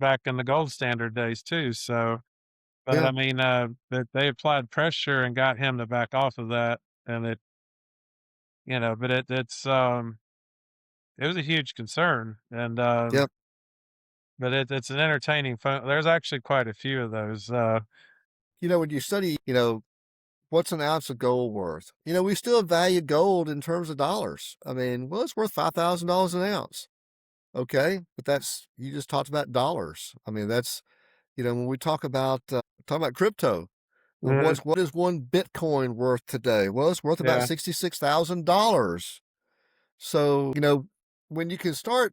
back in the gold standard days too. So, but Yeah, I mean, that they applied pressure and got him to back off of that, and but it was a huge concern, and yep. but it's an entertaining phone. There's actually quite a few of those. When you study, what's an ounce of gold worth? We still value gold in terms of dollars. I mean, well, it's worth $5,000 an ounce. Okay, but you just talked about dollars. I mean, when we talk about crypto. Well, Mhm. what is one Bitcoin worth today? Well, it's worth about Yeah, $66,000. So, when you can start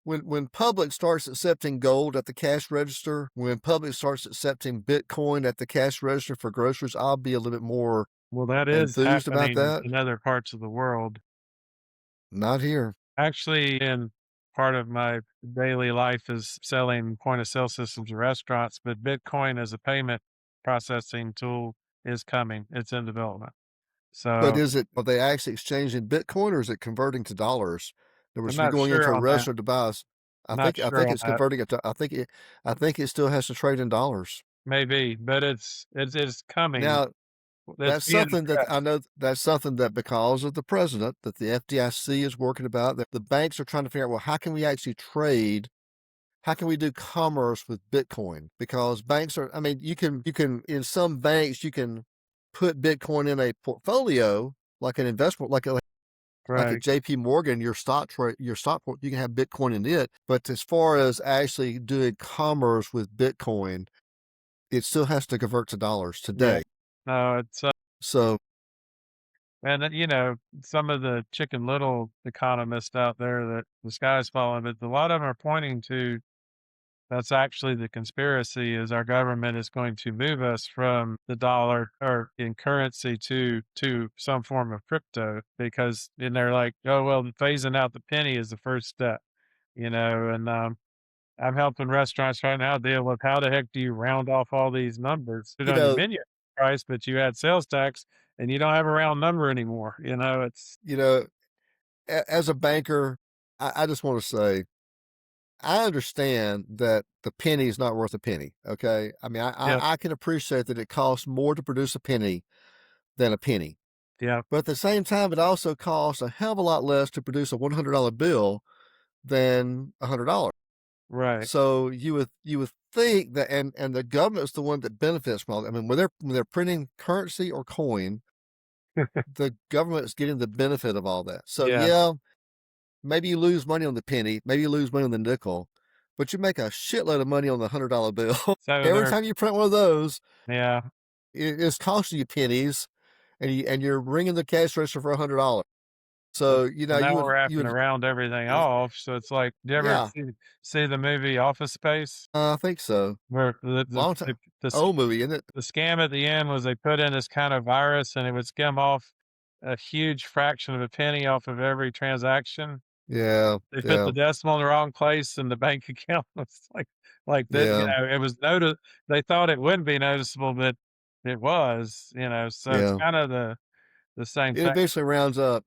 when public starts accepting gold at the cash register, when public starts accepting Bitcoin at the cash register for groceries, I'll be a little bit more well, that is enthused about happening that. in other parts of the world. Not here. Actually, in part of my daily life is selling point of sale systems to restaurants, but Bitcoin as a payment processing tool is coming. It's in development. But So are they actually exchanging Bitcoin or is it converting to dollars? In other I'm words, if you're not going sure into a on that. restaurant to buy, Not I sure think on it's that. converting it to, I think it still has to trade in dollars. Maybe, but it's coming. Now, That's being addressed. that's something that because of the president, that the FDIC is working about, that the banks are trying to figure out, well, how can we actually trade? How can we do commerce with Bitcoin? Because I mean, in some banks, you can put Bitcoin in a portfolio, like an investment, like at Right. JP Morgan, you can have Bitcoin in it. But as far as actually doing commerce with Bitcoin, it still has to convert to dollars Yeah. today. No, it's So, and some of the Chicken Little economists out there that the sky's falling, but a lot of them are pointing to that's actually the conspiracy is our government is going to move us from the dollar or in currency to some form of crypto because and they're like, oh well, phasing out the penny is the first step, and I'm helping restaurants right now deal with how the heck do you round off all these numbers? Put you on your know, menu price, but you add sales tax and you don't have a round number anymore. It's you know, as a banker, I just want to say I understand that the penny is not worth a penny. Okay, I mean, yeah, I can appreciate that it costs more to produce a penny than a penny, yeah, but at the same time, it also costs a hell of a lot less to produce a $100 bill than $100. right. So you would think that, and the government's the one that benefits from all that. I mean, when they're printing currency or coin, the government is getting the benefit of all that. So Yeah. yeah, maybe you lose money on the penny, maybe you lose money on the nickel, but you make a shitload of money on the $100 bill. So Every they're time you print one of those, yeah. it's costing you pennies, and you're ringing the cash register for $100. So So so now we're you wrapping would around everything y- off. So it's like, do you ever yeah, see the movie Office Space? I think so. Where Long time the old movie, isn't it? the scam at the end was they put in this kind of virus and it would skim off a huge fraction of a penny off of every transaction. Yeah, They put yeah, the decimal in the wrong place in the bank account. It's like that, yeah, it was they thought it wouldn't be noticeable, but it was, so it's yeah. kind of the same It thing. eventually rounds up.